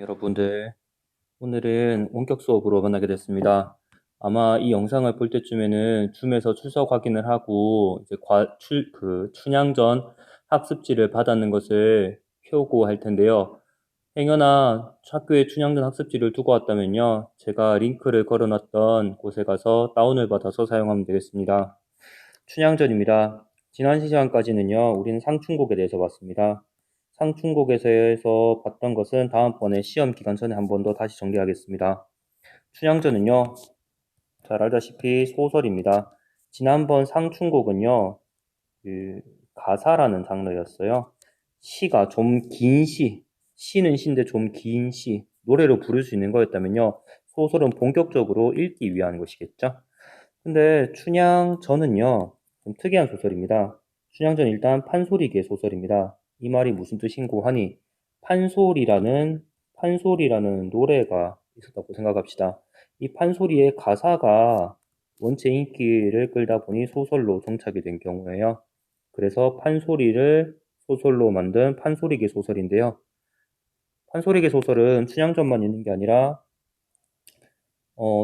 여러분들, 오늘은 원격 수업으로 만나게 됐습니다. 아마 이 영상을 볼 때쯤에는 줌에서 출석 확인을 하고 이제 춘향전 학습지를 받았는 것을 켜고 할 텐데요. 행여나 학교에 춘향전 학습지를 두고 왔다면요, 제가 링크를 걸어놨던 곳에 가서 다운을 받아서 사용하면 되겠습니다. 춘향전입니다. 지난 시간까지는요, 우리는 상충곡에 대해서 봤습니다. 상충곡에서 봤던 것은 다음번에 시험 기간 전에 한 번 더 다시 정리하겠습니다. 춘향전은요, 잘 알다시피 소설입니다. 지난번 상충곡은요, 가사라는 장르였어요. 시가 좀 긴 시는 시인데 좀 긴 시, 노래로 부를 수 있는 거였다면요, 소설은 본격적으로 읽기 위한 것이겠죠. 근데 춘향전은요, 좀 특이한 소설입니다. 춘향전 일단 판소리계 소설입니다. 이 말이 무슨 뜻인고 하니, 판소리라는 노래가 있었다고 생각합시다. 이 판소리의 가사가 원체 인기를 끌다 보니 소설로 정착이 된 경우에요. 그래서 판소리를 소설로 만든 판소리계 소설인데요. 판소리계 소설은 춘향전만 있는 게 아니라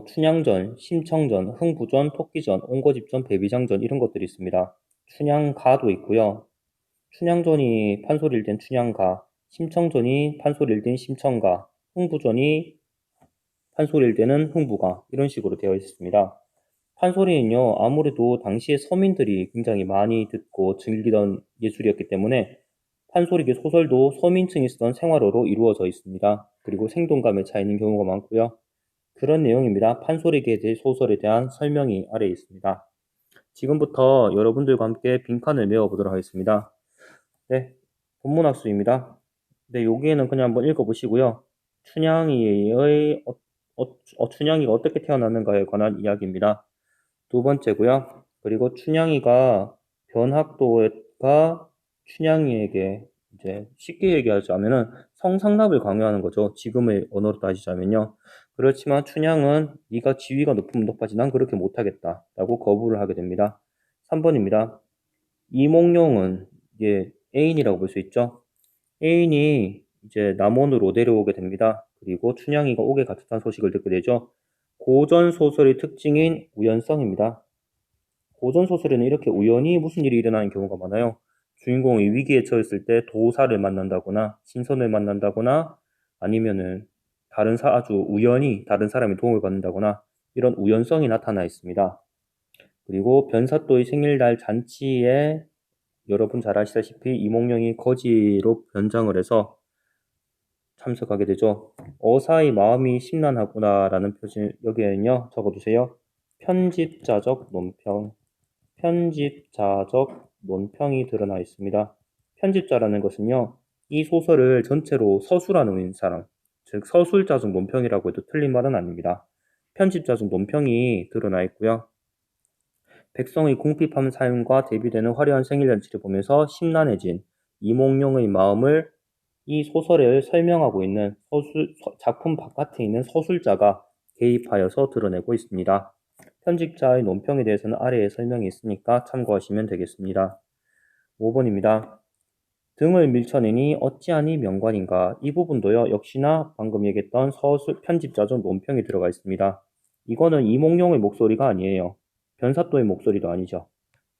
춘향전, 심청전, 흥부전, 토끼전, 옹거집전, 배비장전 이런 것들이 있습니다. 춘향가도 있고요. 춘향전이 판소리를 댄 춘향가, 심청전이 판소리를 댄 심청가, 흥부전이 판소리를 대는 흥부가 이런 식으로 되어 있습니다. 판소리는요, 아무래도 당시에 서민들이 굉장히 많이 듣고 즐기던 예술이었기 때문에 판소리계 소설도 서민층이 쓰던 생활어로 이루어져 있습니다. 그리고 생동감에 차 있는 경우가 많고요. 그런 내용입니다. 판소리계 소설에 대한 설명이 아래에 있습니다. 지금부터 여러분들과 함께 빈칸을 메워보도록 하겠습니다. 네, 본문학수입니다. 네, 여기에는 그냥 한번 읽어보시고요. 춘향이가 어떻게 태어났는가에 관한 이야기입니다. 두 번째고요. 그리고 춘향이가 변학도가 춘향이에게 이제 쉽게 얘기하자면은 성상납을 강요하는 거죠. 지금의 언어로 따지자면요. 그렇지만 춘향은 네가 지위가 높으면 높아지 난 그렇게 못하겠다 라고 거부를 하게 됩니다. 3번입니다. 이몽룡은 이제 애인이라고 볼 수 있죠. 애인이 이제 남원으로 내려오게 됩니다. 그리고 춘향이가 옥에 갇혔다는 소식을 듣게 되죠. 고전 소설의 특징인 우연성입니다. 고전 소설에는 이렇게 우연히 무슨 일이 일어나는 경우가 많아요. 주인공이 위기에 처했을 때 도사를 만난다거나 신선을 만난다거나 아니면은 아주 우연히 다른 사람의 도움을 받는다거나 이런 우연성이 나타나 있습니다. 그리고 변사또의 생일날 잔치에 여러분 잘 아시다시피 이몽룡이 거지로 변장을 해서 참석하게 되죠. 어사의 마음이 심란하구나라는 표시 여기에는요 적어주세요. 편집자적 논평이 드러나 있습니다. 편집자라는 것은요, 이 소설을 전체로 서술하는 사람, 즉 서술자적 논평이라고 해도 틀린 말은 아닙니다. 편집자적 논평이 드러나 있고요. 백성의 궁핍한 삶과 대비되는 화려한 생일잔치를 보면서 심란해진 이몽룡의 마음을 이 소설을 설명하고 있는 작품 바깥에 있는 서술자가 개입하여서 드러내고 있습니다. 편집자의 논평에 대해서는 아래에 설명이 있으니까 참고하시면 되겠습니다. 5번입니다. 등을 밀쳐내니 어찌하니 명관인가. 이 부분도요, 역시나 방금 얘기했던 편집자적 논평이 들어가 있습니다. 이거는 이몽룡의 목소리가 아니에요. 변사또의 목소리도 아니죠.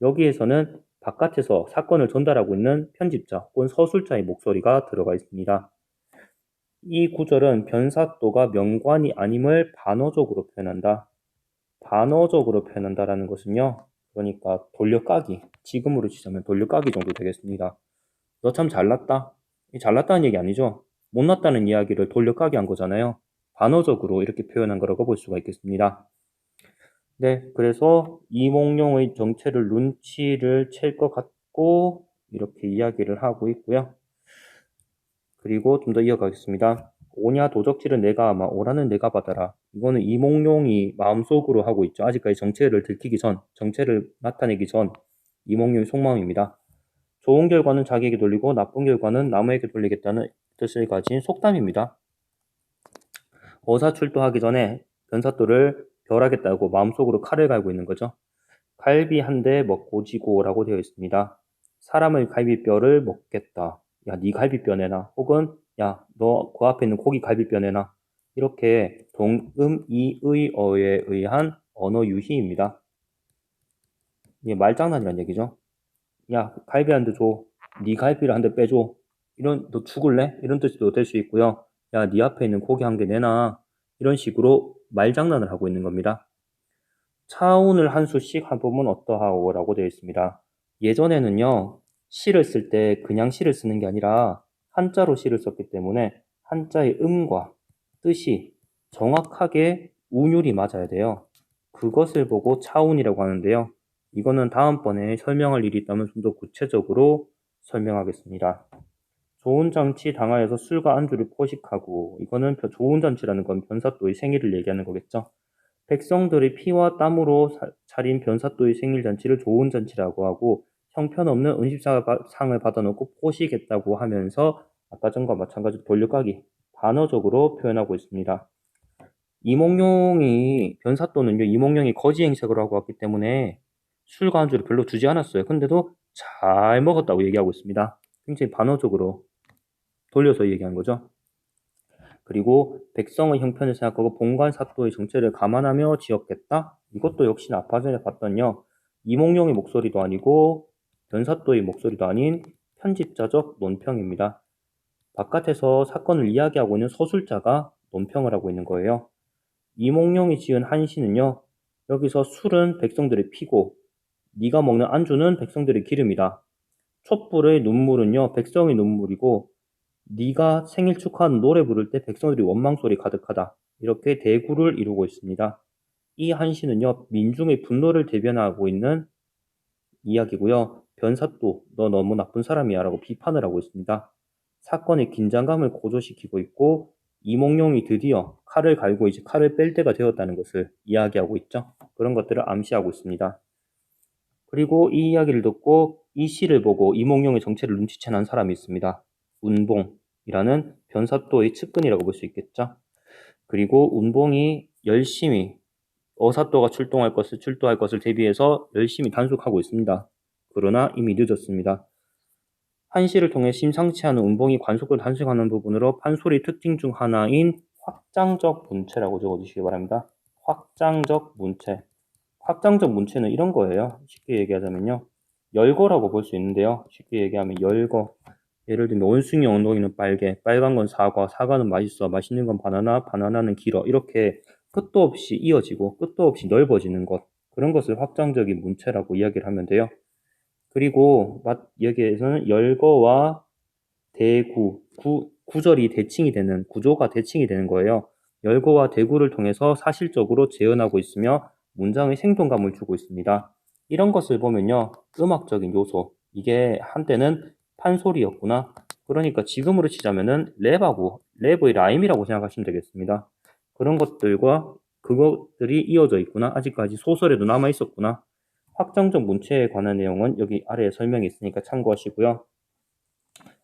여기에서는 바깥에서 사건을 전달하고 있는 편집자 혹은 서술자의 목소리가 들어가 있습니다. 이 구절은 변사또가 명관이 아님을 반어적으로 표현한다. 반어적으로 표현한다라는 것은요, 그러니까 돌려까기, 지금으로 치자면 돌려까기 정도 되겠습니다. 너 참 잘났다. 잘났다는 얘기 아니죠. 못났다는 이야기를 돌려까기 한 거잖아요. 반어적으로 이렇게 표현한 거라고 볼 수가 있겠습니다. 네, 그래서 이몽룡의 정체를 눈치를 챌 것 같고 이렇게 이야기를 하고 있고요. 그리고 좀 더 이어가겠습니다. 오냐 도적질은 내가 아마 오라는 내가 받아라. 이거는 이몽룡이 마음속으로 하고 있죠. 아직까지 정체를 나타내기 전 이몽룡의 속마음입니다. 좋은 결과는 자기에게 돌리고 나쁜 결과는 남에게 돌리겠다는 뜻을 가진 속담입니다. 어사출두하기 전에 변사또를 별하겠다고 마음속으로 칼을 갈고 있는 거죠. 갈비 한 대 먹고 지고라고 되어 있습니다. 사람의 갈비뼈를 먹겠다. 야, 네 갈비뼈 내놔. 혹은 야, 너 그 앞에 있는 고기 갈비뼈 내놔. 이렇게 동음, 이의, 어에 의한 언어 유희입니다. 이게 말장난이란 얘기죠. 야, 갈비 한 대 줘. 네 갈비를 한 대 빼줘. 너 죽을래? 이런 뜻도 될 수 있고요. 야, 네 앞에 있는 고기 한 개 내놔. 이런 식으로 말장난을 하고 있는 겁니다. 차운을 한 수씩 해보면 어떠하오? 라고 되어 있습니다. 예전에는요, 시를 쓸 때 그냥 시를 쓰는 게 아니라 한자로 시를 썼기 때문에 한자의 음과 뜻이 정확하게 운율이 맞아야 돼요. 그것을 보고 차운이라고 하는데요. 이거는 다음번에 설명할 일이 있다면 좀 더 구체적으로 설명하겠습니다. 좋은 잔치 당하여서 술과 안주를 포식하고, 이거는 좋은 잔치라는 건 변사또의 생일을 얘기하는 거겠죠. 백성들의 피와 땀으로 차린 변사또의 생일잔치를 좋은 잔치라고 하고, 형편없는 음식상을 받아놓고 포식했다고 하면서 아까 전과 마찬가지로 돌려가기, 단어적으로 표현하고 있습니다. 변사또는요, 이몽룡이 거지 행색을 하고 왔기 때문에 술과 안주를 별로 주지 않았어요. 근데도 잘 먹었다고 얘기하고 있습니다. 굉장히 반어적으로 돌려서 얘기한 거죠. 그리고 백성의 형편을 생각하고 본관 사또의 정체를 감안하며 지었겠다. 이것도 역시나 아까 전에 봤던요. 이몽룡의 목소리도 아니고 변사또의 목소리도 아닌 편집자적 논평입니다. 바깥에서 사건을 이야기하고 있는 서술자가 논평을 하고 있는 거예요. 이몽룡이 지은 한시는요. 여기서 술은 백성들의 피고 네가 먹는 안주는 백성들의 기름이다. 촛불의 눈물은요. 백성의 눈물이고 네가 생일 축하하는 노래 부를 때 백성들이 원망소리 가득하다. 이렇게 대구를 이루고 있습니다. 이 한시는요, 민중의 분노를 대변하고 있는 이야기고요. 변사또, 너 너무 나쁜 사람이야 라고 비판을 하고 있습니다. 사건의 긴장감을 고조시키고 있고, 이몽룡이 드디어 칼을 갈고 이제 칼을 뺄 때가 되었다는 것을 이야기하고 있죠. 그런 것들을 암시하고 있습니다. 그리고 이 이야기를 듣고 이 시를 보고 이몽룡의 정체를 눈치채는 사람이 있습니다. 운봉이라는 변사또의 측근이라고 볼 수 있겠죠. 그리고 운봉이 열심히 어사또가 출동할 것을 대비해서 열심히 단속하고 있습니다. 그러나 이미 늦었습니다. 한시를 통해 심상치 않은 운봉이 관속을 단속하는 부분으로 판소리 특징 중 하나인 확장적 문체라고 적어주시기 바랍니다. 확장적 문체. 확장적 문체는 이런 거예요. 쉽게 얘기하자면요. 열거라고 볼 수 있는데요. 쉽게 얘기하면 열거. 예를 들면 원숭이 엉덩이는 빨간 건 사과, 사과는 맛있어, 맛있는 건 바나나, 바나나는 길어. 이렇게 끝도 없이 이어지고 끝도 없이 넓어지는 것. 그런 것을 확장적인 문체라고 이야기를 하면 돼요. 그리고 여기에서는 열거와 구절이 대칭이 되는, 구조가 대칭이 되는 거예요. 열거와 대구를 통해서 사실적으로 재현하고 있으며 문장의 생동감을 주고 있습니다. 이런 것을 보면요, 음악적인 요소, 이게 한때는 판소리였구나. 그러니까 지금으로 치자면은 랩의 라임이라고 생각하시면 되겠습니다. 그런 것들과 그것들이 이어져 있구나. 아직까지 소설에도 남아 있었구나. 확장적 문체에 관한 내용은 여기 아래에 설명이 있으니까 참고하시고요.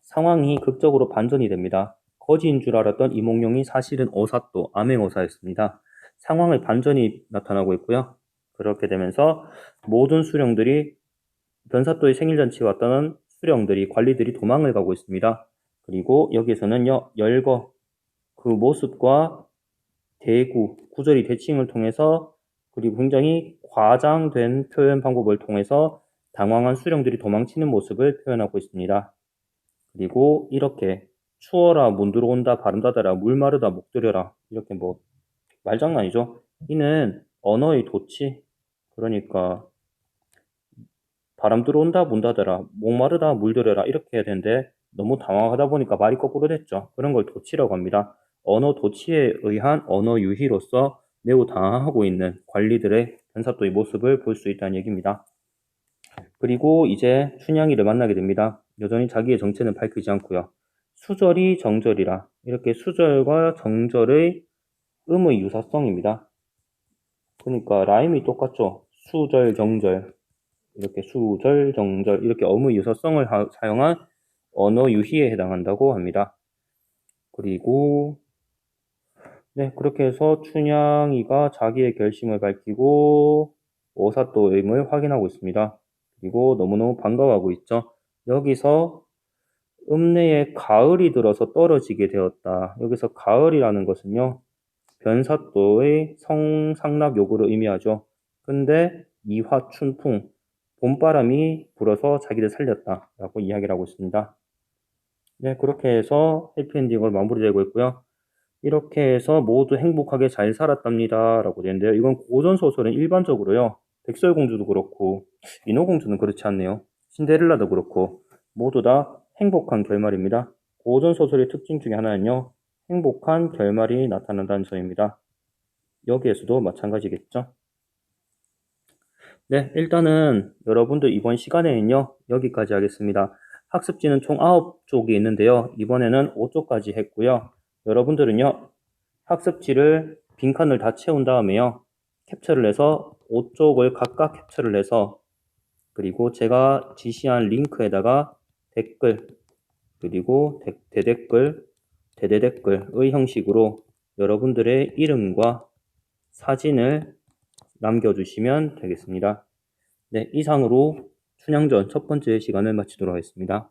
상황이 극적으로 반전이 됩니다. 거지인 줄 알았던 이몽룡이 사실은 어사또, 암행어사였습니다. 상황의 반전이 나타나고 있고요. 그렇게 되면서 모든 수령들이 변사또의 생일잔치에 왔다는 수령들이, 관리들이 도망을 가고 있습니다. 그리고 여기에서는요, 열거, 그 모습과 구절이 대칭을 통해서 그리고 굉장히 과장된 표현 방법을 통해서 당황한 수령들이 도망치는 모습을 표현하고 있습니다. 그리고 이렇게 추워라 문 들어온다 바람 닫아라 물 마르다 목 들여라 이렇게 뭐 말장난이죠. 이는 언어의 도치. 그러니까 바람 들어온다 문 닫아라 목 마르다 물 들여라 이렇게 해야 되는데 너무 당황하다 보니까 말이 거꾸로 됐죠. 그런 걸 도치라고 합니다. 언어 도치에 의한 언어 유희로서 매우 당황하고 있는 관리들의 변사또의 모습을 볼 수 있다는 얘기입니다. 그리고 이제 춘향이를 만나게 됩니다. 여전히 자기의 정체는 밝히지 않고요. 수절이 정절이라 이렇게 수절과 정절의 음의 유사성입니다. 그러니까 라임이 똑같죠. 수절, 정절 이렇게 수절, 정절 이렇게 음의 유사성을 사용한 언어 유희에 해당한다고 합니다. 그리고 네, 그렇게 해서 춘향이가 자기의 결심을 밝히고 오사또임을 확인하고 있습니다. 그리고 너무너무 반가워하고 있죠. 여기서 읍내에 가을이 들어서 떨어지게 되었다. 여기서 가을이라는 것은요, 변사또의 성상납 요구를 의미하죠. 근데 이화춘풍, 봄바람이 불어서 자기를 살렸다 라고 이야기를 하고 있습니다. 네, 그렇게 해서 해피엔딩으로 마무리되고 있고요. 이렇게 해서 모두 행복하게 잘 살았답니다 라고 되는데요. 이건 고전소설은 일반적으로요, 백설공주도 그렇고 인어공주는 그렇지 않네요. 신데렐라도 그렇고 모두 다 행복한 결말입니다. 고전소설의 특징 중에 하나는요, 행복한 결말이 나타난다는 점입니다. 여기에서도 마찬가지겠죠. 네, 일단은 여러분들 이번 시간에는요, 여기까지 하겠습니다. 학습지는 총 9쪽이 있는데요. 이번에는 5쪽까지 했고요. 여러분들은요, 학습지를 빈칸을 다 채운 다음에요, 캡처를 해서 5쪽을 각각 캡처를 해서, 그리고 제가 지시한 링크에다가 댓글, 그리고 대댓글, 대대댓글의 형식으로 여러분들의 이름과 사진을 남겨주시면 되겠습니다. 네, 이상으로 춘향전 첫 번째 시간을 마치도록 하겠습니다.